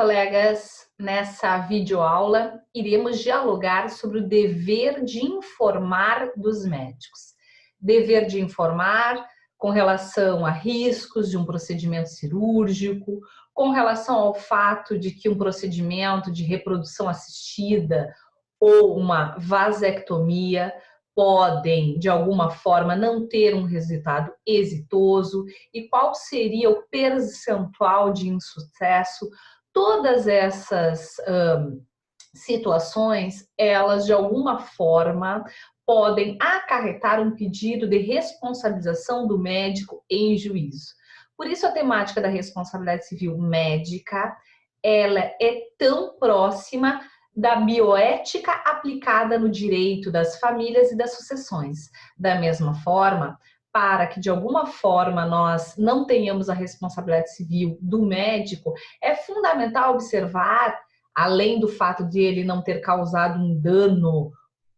colegas! Nessa videoaula, iremos dialogar sobre o dever de informar dos médicos. Dever de informar com relação a riscos de um procedimento cirúrgico, com relação ao fato de que um procedimento de reprodução assistida ou uma vasectomia podem, de alguma forma, não ter um resultado exitoso e qual seria o percentual de insucesso. Todas essas situações, elas de alguma forma podem acarretar um pedido de responsabilização do médico em juízo. Por isso a temática da responsabilidade civil médica, ela é tão próxima da bioética aplicada no direito das famílias e das sucessões. Da mesma forma, para que de alguma forma nós não tenhamos a responsabilidade civil do médico, é fundamental observar, além do fato de ele não ter causado um dano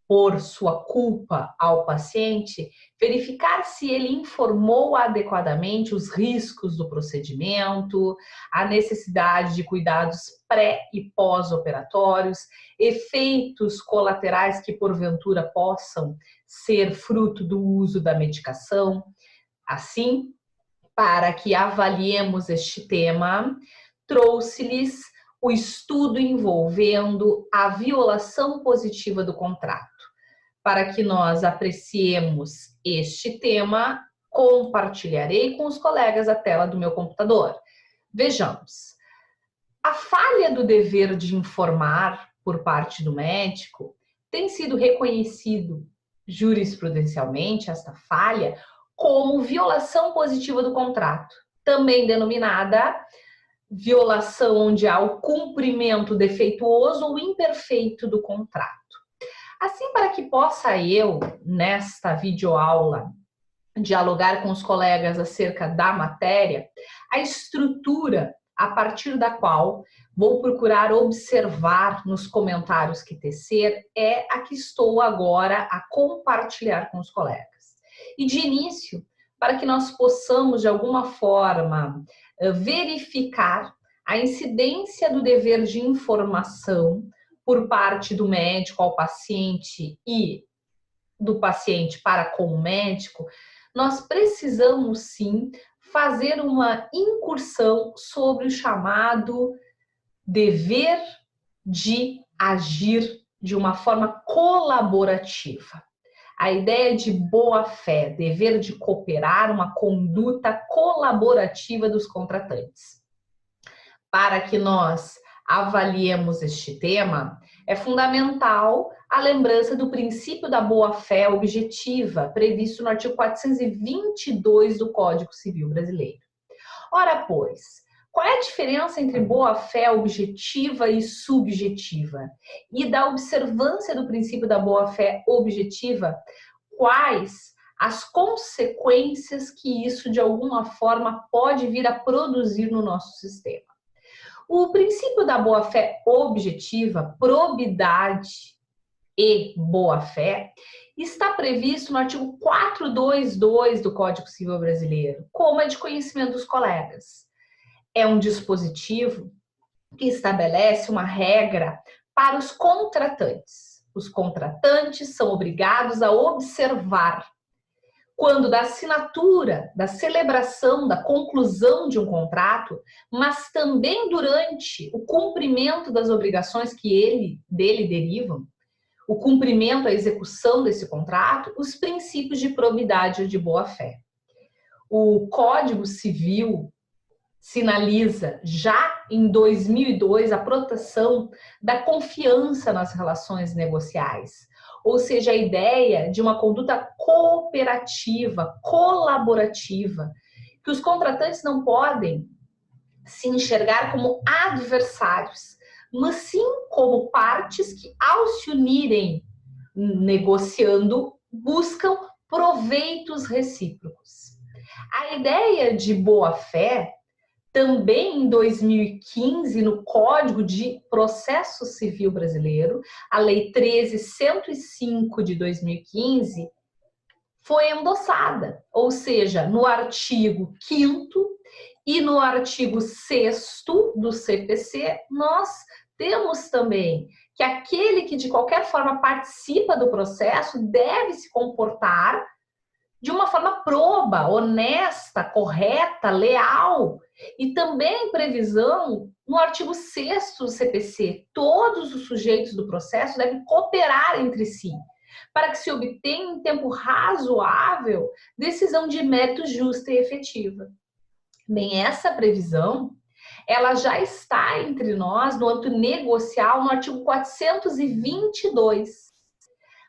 por sua culpa ao paciente, verificar se ele informou adequadamente os riscos do procedimento, a necessidade de cuidados pré e pós-operatórios, efeitos colaterais que porventura possam ser fruto do uso da medicação. Assim, para que avaliemos este tema, trouxe-lhes o estudo envolvendo a violação positiva do contrato. Para que nós apreciemos este tema, compartilharei com os colegas a tela do meu computador. Vejamos. A falha do dever de informar por parte do médico tem sido reconhecido jurisprudencialmente, esta falha, como violação positiva do contrato, também denominada violação onde há o cumprimento defeituoso ou imperfeito do contrato. Assim, para que possa eu, nesta videoaula, dialogar com os colegas acerca da matéria, a estrutura a partir da qual vou procurar observar nos comentários que tecer é a que estou agora a compartilhar com os colegas. E de início, para que nós possamos de alguma forma verificar a incidência do dever de informação por parte do médico ao paciente e do paciente para com o médico, nós precisamos sim fazer uma incursão sobre o chamado dever de agir de uma forma colaborativa. A ideia de boa-fé, dever de cooperar, uma conduta colaborativa dos contratantes. Para que nós avaliemos este tema, é fundamental a lembrança do princípio da boa-fé objetiva, previsto no artigo 422 do Código Civil Brasileiro. Ora, pois, qual é a diferença entre boa-fé objetiva e subjetiva? E da observância do princípio da boa-fé objetiva, quais as consequências que isso de alguma forma pode vir a produzir no nosso sistema? O princípio da boa-fé objetiva, probidade e boa-fé, está previsto no artigo 422 do Código Civil Brasileiro, como é de conhecimento dos colegas. É um dispositivo que estabelece uma regra para os contratantes. Os contratantes são obrigados a observar quando da assinatura, da celebração, da conclusão de um contrato, mas também durante o cumprimento das obrigações que dele derivam, o cumprimento, a execução desse contrato, os princípios de probidade e de boa-fé. O Código Civil sinaliza já em 2002 a proteção da confiança nas relações negociais, ou seja, a ideia de uma conduta cooperativa, colaborativa, que os contratantes não podem se enxergar como adversários, mas sim como partes que, ao se unirem negociando, buscam proveitos recíprocos. A ideia de boa-fé, também em 2015, no Código de Processo Civil Brasileiro, a Lei 13.105 de 2015, foi endossada, ou seja, no artigo 5º E no artigo 6º do CPC, nós temos também que aquele que de qualquer forma participa do processo deve se comportar de uma forma proba, honesta, correta, leal. E também previsão no artigo 6º do CPC, todos os sujeitos do processo devem cooperar entre si, para que se obtenha em tempo razoável decisão de mérito justa e efetiva. Bem, essa previsão, ela já está entre nós no âmbito negocial no artigo 422.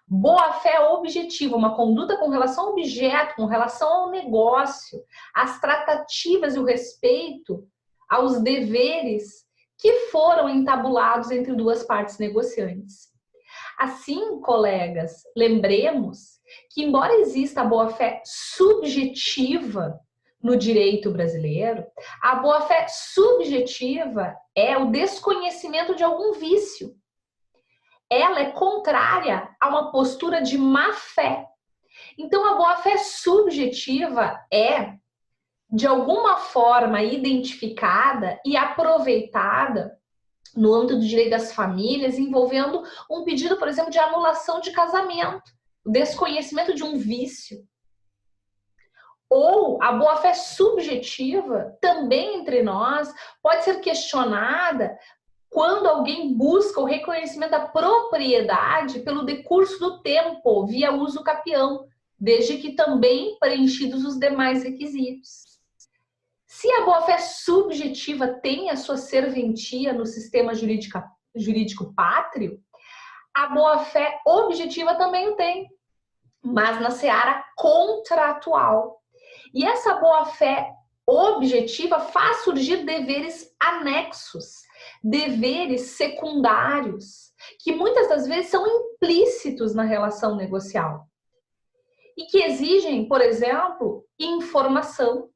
Boa-fé objetiva, uma conduta com relação ao objeto, com relação ao negócio, às tratativas e o respeito aos deveres que foram entabulados entre duas partes negociantes. Assim, colegas, lembremos que, embora exista a boa-fé subjetiva no direito brasileiro, a boa-fé subjetiva é o desconhecimento de algum vício. Ela é contrária a uma postura de má-fé. Então, a boa-fé subjetiva é, de alguma forma, identificada e aproveitada no âmbito do direito das famílias, envolvendo um pedido, por exemplo, de anulação de casamento, o desconhecimento de um vício. Ou a boa-fé subjetiva, também entre nós, pode ser questionada quando alguém busca o reconhecimento da propriedade pelo decurso do tempo, via uso capião, desde que também preenchidos os demais requisitos. Se a boa-fé subjetiva tem a sua serventia no sistema jurídico pátrio, a boa-fé objetiva também o tem, mas na seara contratual. E essa boa-fé objetiva faz surgir deveres anexos, deveres secundários, que muitas das vezes são implícitos na relação negocial e que exigem, por exemplo, informação,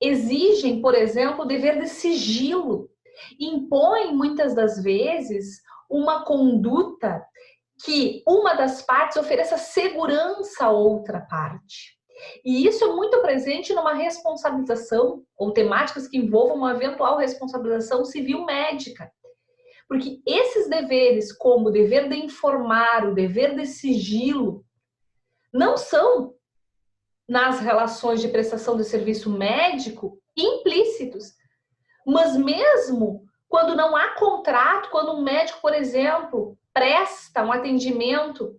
exigem, por exemplo, o dever de sigilo, impõem muitas das vezes uma conduta que uma das partes ofereça segurança à outra parte. E isso é muito presente numa responsabilização ou temáticas que envolvam uma eventual responsabilização civil médica. Porque esses deveres, como o dever de informar, o dever de sigilo, não são, nas relações de prestação de serviço médico, implícitos. Mas mesmo quando não há contrato, quando um médico, por exemplo, presta um atendimento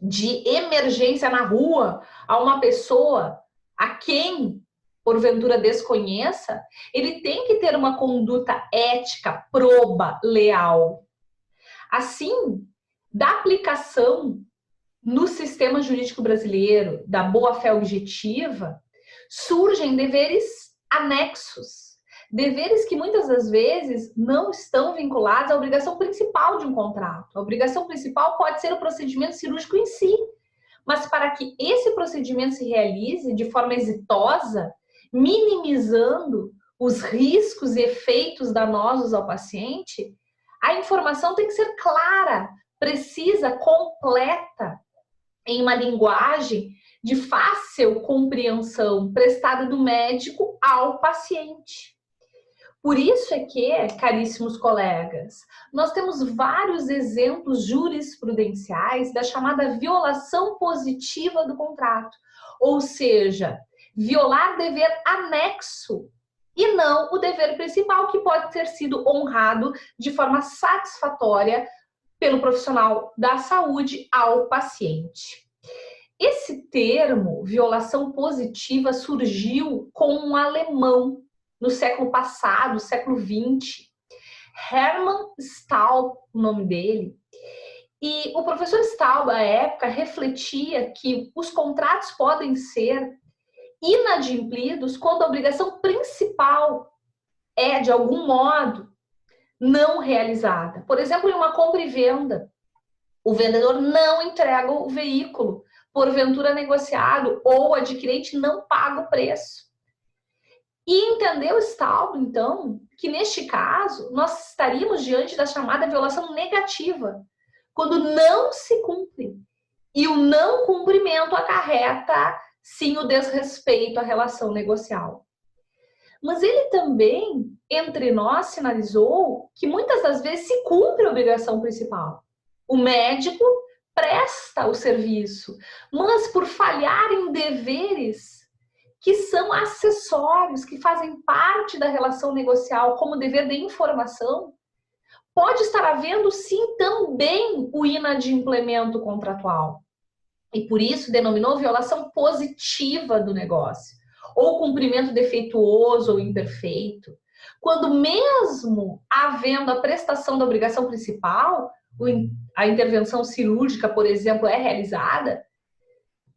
de emergência na rua a uma pessoa a quem, porventura, desconheça, ele tem que ter uma conduta ética, proba, leal. Assim, da aplicação no sistema jurídico brasileiro da boa-fé objetiva, surgem deveres anexos, deveres que muitas das vezes não estão vinculados à obrigação principal de um contrato. A obrigação principal pode ser o procedimento cirúrgico em si, mas para que esse procedimento se realize de forma exitosa, minimizando os riscos e efeitos danosos ao paciente, a informação tem que ser clara, precisa, completa, em uma linguagem de fácil compreensão prestada do médico ao paciente. Por isso é que, caríssimos colegas, nós temos vários exemplos jurisprudenciais da chamada violação positiva do contrato, ou seja, violar dever anexo e não o dever principal, que pode ter sido honrado de forma satisfatória pelo profissional da saúde ao paciente. Esse termo, violação positiva, surgiu com um alemão no século passado, século XX. Hermann Stahl, o nome dele. E o professor Stahl, à época, refletia que os contratos podem ser inadimplidos quando a obrigação principal é, de algum modo, não realizada. Por exemplo, em uma compra e venda, o vendedor não entrega o veículo, porventura negociado, ou o adquirente não paga o preço. E entendeu Stahl, então, que neste caso nós estaríamos diante da chamada violação negativa, quando não se cumpre. E o não cumprimento acarreta, sim, o desrespeito à relação negocial. Mas ele também, entre nós, sinalizou que muitas das vezes se cumpre a obrigação principal. O médico presta o serviço, mas por falhar em deveres que são acessórios, que fazem parte da relação negocial, como o dever de informação, pode estar havendo, sim, também o inadimplemento contratual. E por isso denominou violação positiva do negócio, ou cumprimento defeituoso ou imperfeito. Quando mesmo havendo a prestação da obrigação principal, a intervenção cirúrgica, por exemplo, é realizada,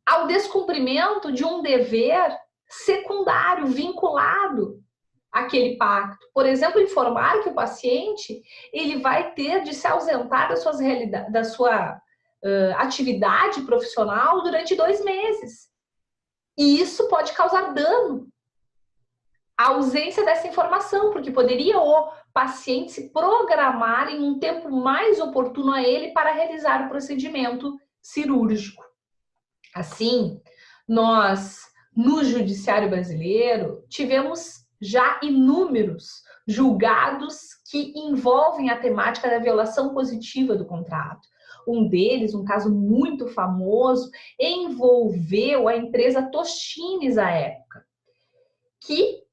ao descumprimento de um dever secundário, vinculado àquele pacto. Por exemplo, informar que o paciente ele vai ter de se ausentar da sua atividade profissional durante 2 meses. E isso pode causar dano. A ausência dessa informação, porque poderia o paciente se programar em um tempo mais oportuno a ele para realizar o procedimento cirúrgico. Assim, nós, no judiciário brasileiro, tivemos já inúmeros julgados que envolvem a temática da violação positiva do contrato. Um deles, um caso muito famoso, envolveu a empresa Tostines à época, que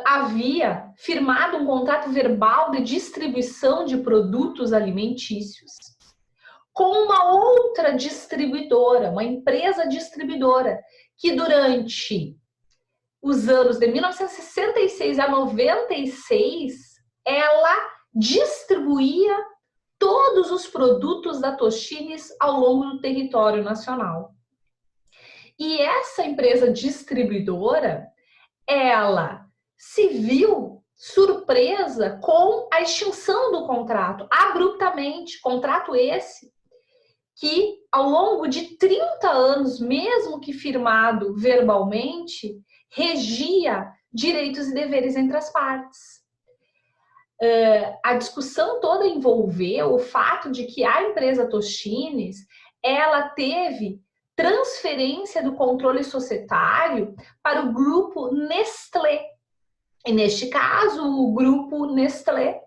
havia firmado um contrato verbal de distribuição de produtos alimentícios com uma outra distribuidora, uma empresa distribuidora, que durante os anos de 1966 a 96, ela distribuía todos os produtos da Tostines ao longo do território nacional. E essa empresa distribuidora, ela se viu surpresa com a extinção do contrato, abruptamente, contrato esse que ao longo de 30 anos, mesmo que firmado verbalmente, regia direitos e deveres entre as partes. A discussão toda envolveu o fato de que a empresa Tostines, ela teve transferência do controle societário para o grupo Nestlé. E neste caso, o grupo Nestlé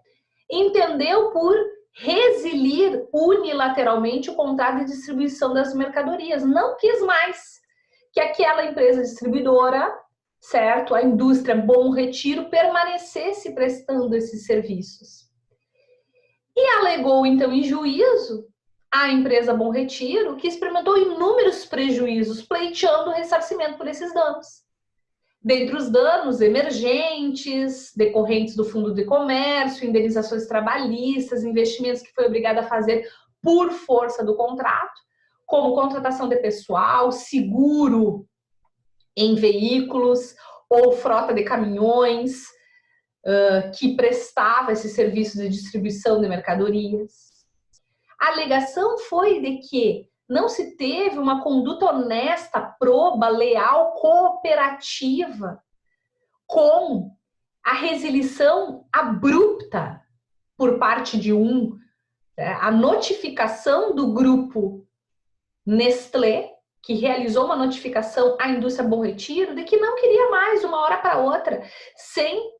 entendeu por resilir unilateralmente o contrato de distribuição das mercadorias. Não quis mais que aquela empresa distribuidora, certo, a indústria Bom Retiro, permanecesse prestando esses serviços. E alegou, então, em juízo, a empresa Bom Retiro, que experimentou inúmeros prejuízos, pleiteando o ressarcimento por esses danos. Dentre os danos emergentes, decorrentes do Fundo de Comércio, indenizações trabalhistas, investimentos que foi obrigada a fazer por força do contrato, como contratação de pessoal, seguro em veículos ou frota de caminhões que prestava esse serviço de distribuição de mercadorias. A alegação foi de que não se teve uma conduta honesta, proba, leal, cooperativa com a resilição abrupta por parte de a notificação do grupo Nestlé, que realizou uma notificação à indústria Bom Retiro de que não queria mais, de uma hora para outra, sem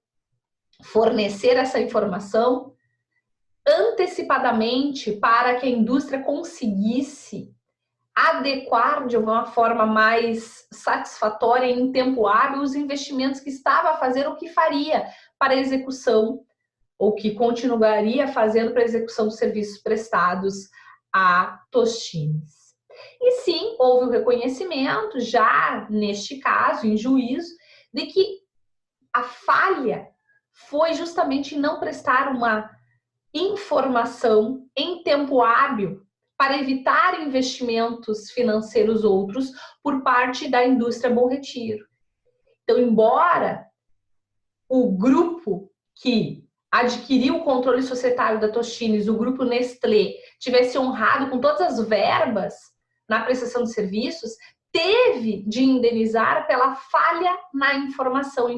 fornecer essa informação antecipadamente para que a indústria conseguisse adequar de uma forma mais satisfatória em tempo hábil os investimentos que estava a fazer ou que faria para a execução ou que continuaria fazendo para a execução dos serviços prestados a Tostines. E sim, houve o reconhecimento, já neste caso, em juízo, de que a falha foi justamente em não prestar uma informação em tempo hábil para evitar investimentos financeiros outros por parte da indústria Bom Retiro. Então, embora o grupo que adquiriu o controle societário da Tostines, o grupo Nestlé, tivesse honrado com todas as verbas na prestação de serviços, teve de indenizar pela falha na informação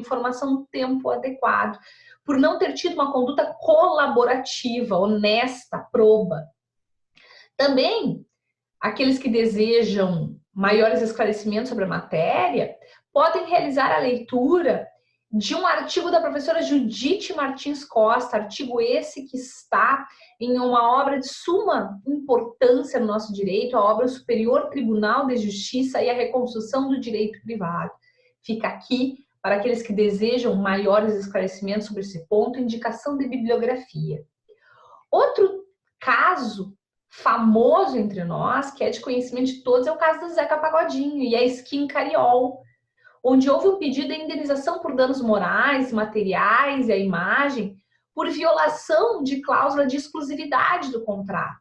no tempo adequado, por não ter tido uma conduta colaborativa, honesta, proba. Também, aqueles que desejam maiores esclarecimentos sobre a matéria podem realizar a leitura de um artigo da professora Judite Martins Costa, artigo esse que está em uma obra de suma importância no nosso direito, a obra Superior Tribunal de Justiça e a Reconstrução do Direito Privado. Fica aqui, para aqueles que desejam maiores esclarecimentos sobre esse ponto, indicação de bibliografia. Outro caso famoso entre nós, que é de conhecimento de todos, é o caso do Zeca Pagodinho e a Skin Cariol, onde houve um pedido de indenização por danos morais, materiais e a imagem por violação de cláusula de exclusividade do contrato.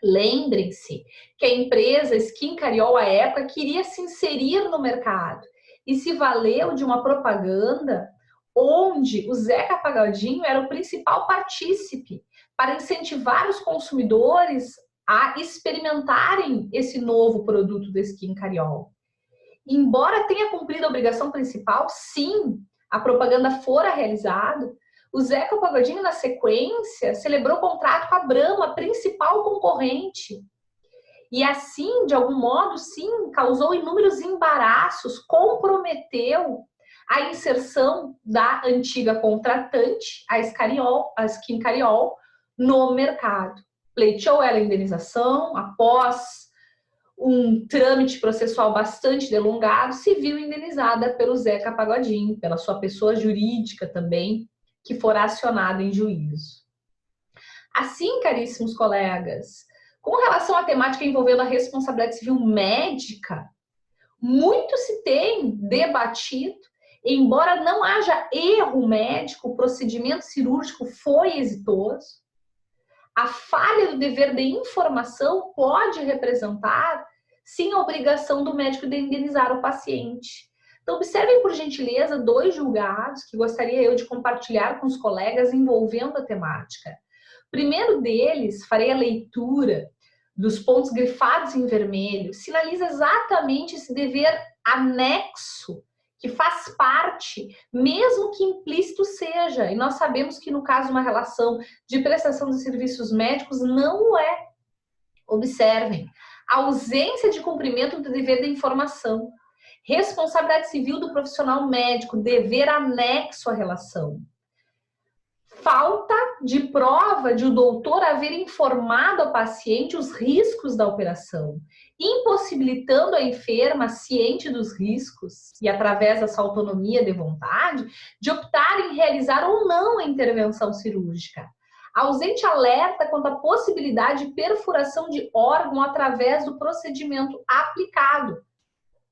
Lembrem-se que a empresa Skin Cariol, à época, queria se inserir no mercado e se valeu de uma propaganda onde o Zeca Pagodinho era o principal partícipe para incentivar os consumidores a experimentarem esse novo produto da Skin Cariol. Embora tenha cumprido a obrigação principal, sim, a propaganda fora realizada, o Zeca Pagodinho, na sequência, celebrou contrato com a Brahma, principal concorrente. E assim, de algum modo, sim, causou inúmeros embaraços, comprometeu a inserção da antiga contratante, a Skin Cariol, no mercado. Pleiteou ela a indenização, após um trâmite processual bastante delongado, se viu indenizada pelo Zeca Pagodinho, pela sua pessoa jurídica também, que fora acionada em juízo. Assim, caríssimos colegas, com relação à temática envolvendo a responsabilidade civil médica, muito se tem debatido, embora não haja erro médico, o procedimento cirúrgico foi exitoso. A falha do dever de informação pode representar, sim, a obrigação do médico de indenizar o paciente. Então, observem, por gentileza, 2 julgados que gostaria eu de compartilhar com os colegas envolvendo a temática. O primeiro deles, farei a leitura dos pontos grifados em vermelho, sinaliza exatamente esse dever anexo que faz parte, mesmo que implícito seja. E nós sabemos que no caso de uma relação de prestação de serviços médicos não o é. Observem, a ausência de cumprimento do dever de informação, responsabilidade civil do profissional médico, dever anexo à relação. Falta de prova de o doutor haver informado ao paciente os riscos da operação, impossibilitando a enferma, ciente dos riscos e através dessa autonomia de vontade, de optar em realizar ou não a intervenção cirúrgica. Ausente alerta quanto à possibilidade de perfuração de órgão através do procedimento aplicado,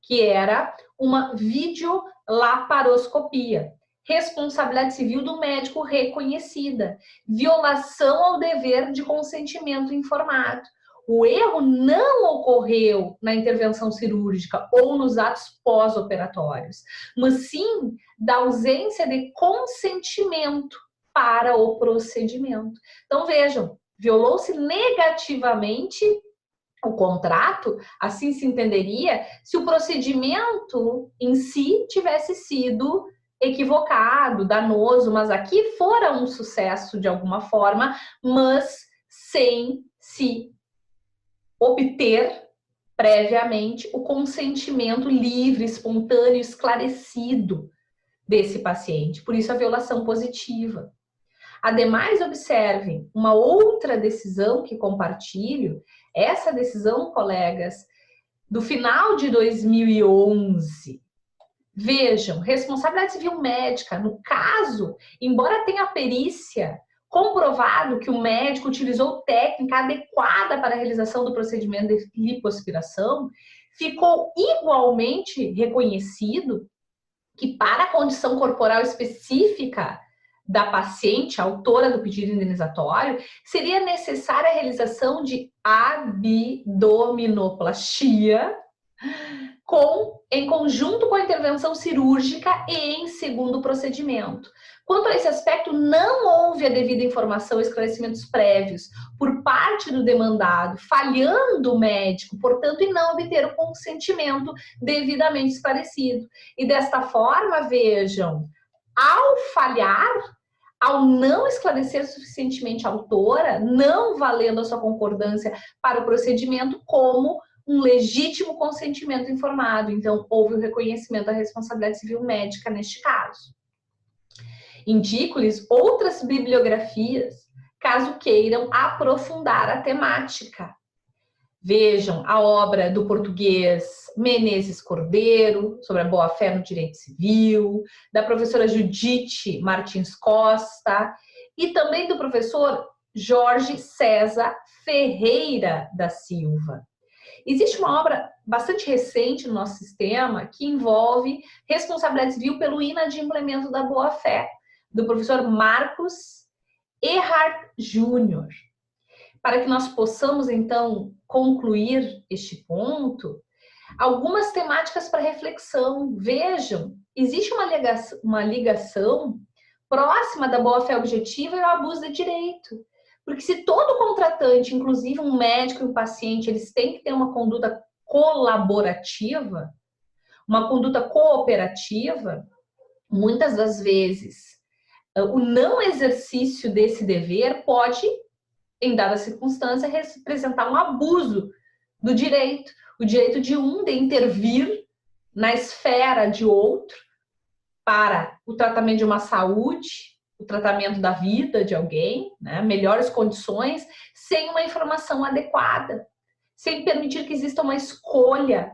que era uma videolaparoscopia. Responsabilidade civil do médico reconhecida, violação ao dever de consentimento informado. O erro não ocorreu na intervenção cirúrgica ou nos atos pós-operatórios, mas sim da ausência de consentimento para o procedimento. Então vejam, violou-se negativamente o contrato, assim se entenderia, se o procedimento em si tivesse sido equivocado, danoso, mas aqui fora um sucesso de alguma forma, mas sem se obter previamente o consentimento livre, espontâneo, esclarecido desse paciente. Por isso a violação positiva. Ademais, observem uma outra decisão que compartilho, essa decisão, colegas, do final de 2011. Vejam, responsabilidade civil médica, no caso, embora tenha perícia comprovado que o médico utilizou técnica adequada para a realização do procedimento de lipoaspiração, ficou igualmente reconhecido que para a condição corporal específica da paciente, autora do pedido indenizatório, seria necessária a realização de abdominoplastia em conjunto com a intervenção cirúrgica e em segundo procedimento. Quanto a esse aspecto, não houve a devida informação e esclarecimentos prévios por parte do demandado, falhando o médico, portanto, em não obter o consentimento devidamente esclarecido. E desta forma, vejam, ao falhar, ao não esclarecer suficientemente a autora, não valendo a sua concordância para o procedimento, como um legítimo consentimento informado. Então, houve o reconhecimento da responsabilidade civil médica neste caso. Indico-lhes outras bibliografias, caso queiram aprofundar a temática. Vejam a obra do português Menezes Cordeiro, sobre a boa-fé no direito civil, da professora Judite Martins Costa e também do professor Jorge César Ferreira da Silva. Existe uma obra bastante recente no nosso sistema que envolve responsabilidade civil pelo inadimplemento da boa-fé, do professor Marcos Erhard Júnior. Para que nós possamos, então, concluir este ponto, algumas temáticas para reflexão. Vejam, existe uma ligação próxima da boa-fé objetiva e o abuso de direito. Porque se todo contratante, inclusive um médico e um paciente, eles têm que ter uma conduta colaborativa, uma conduta cooperativa, muitas das vezes o não exercício desse dever pode, em dada circunstância, representar um abuso do direito. O direito de um de intervir na esfera de outro para o tratamento de uma saúde, o tratamento da vida de alguém, né? Melhores condições, sem uma informação adequada, sem permitir que exista uma escolha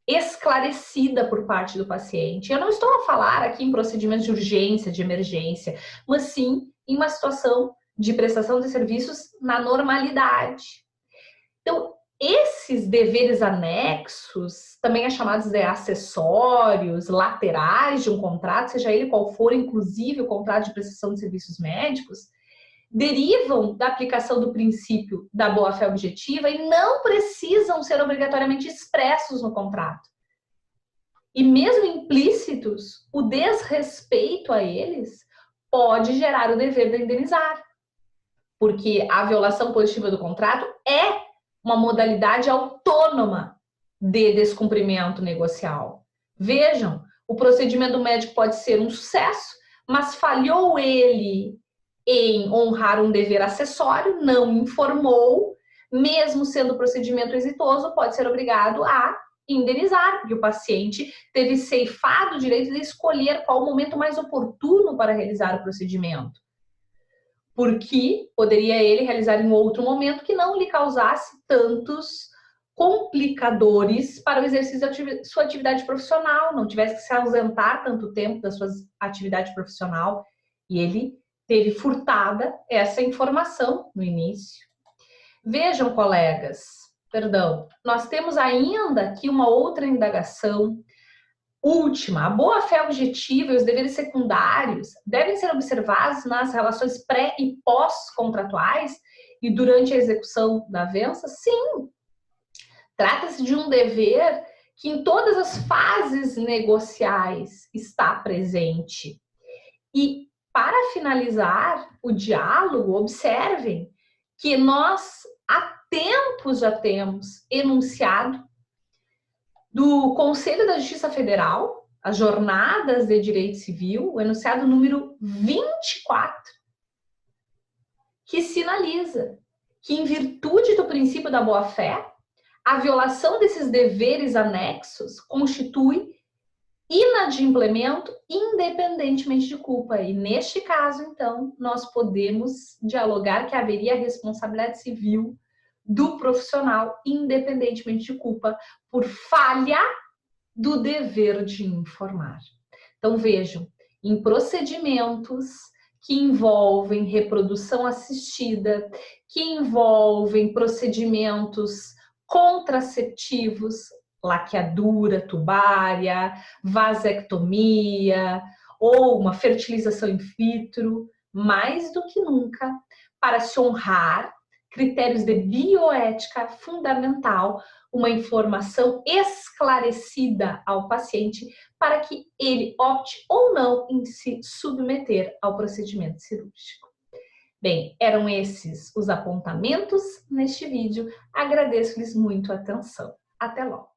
esclarecida por parte do paciente. Eu não estou a falar aqui em procedimentos de urgência, de emergência, mas sim em uma situação de prestação de serviços na normalidade. Então, esses deveres anexos, também é chamados de acessórios, laterais de um contrato, seja ele qual for, inclusive o contrato de prestação de serviços médicos, derivam da aplicação do princípio da boa-fé objetiva e não precisam ser obrigatoriamente expressos no contrato. E mesmo implícitos, o desrespeito a eles pode gerar o dever de indenizar, porque a violação positiva do contrato é uma modalidade autônoma de descumprimento negocial. Vejam, o procedimento médico pode ser um sucesso, mas falhou ele em honrar um dever acessório, não informou, mesmo sendo o procedimento exitoso, pode ser obrigado a indenizar, porque o paciente teve ceifado o direito de escolher qual o momento mais oportuno para realizar o procedimento, porque poderia ele realizar em outro momento que não lhe causasse tantos complicadores para o exercício da sua atividade profissional, não tivesse que se ausentar tanto tempo da sua atividade profissional, e ele teve furtada essa informação no início. Vejam, colegas, nós temos ainda aqui uma outra indagação última. A boa-fé objetiva e os deveres secundários devem ser observados nas relações pré- e pós-contratuais e durante a execução da avença? Sim. Trata-se de um dever que em todas as fases negociais está presente. E para finalizar o diálogo, observem que nós há tempos já temos enunciado do Conselho da Justiça Federal, as Jornadas de Direito Civil, o enunciado número 24, que sinaliza que, em virtude do princípio da boa-fé, a violação desses deveres anexos constitui inadimplemento independentemente de culpa. E neste caso, então, nós podemos dialogar que haveria responsabilidade civil do profissional, independentemente de culpa, por falha do dever de informar. Então, vejam, em procedimentos que envolvem reprodução assistida, que envolvem procedimentos contraceptivos, laqueadura tubária, vasectomia ou uma fertilização in vitro, mais do que nunca, para se honrar critérios de bioética fundamental, uma informação esclarecida ao paciente para que ele opte ou não em se submeter ao procedimento cirúrgico. Bem, eram esses os apontamentos neste vídeo. Agradeço-lhes muito a atenção. Até logo!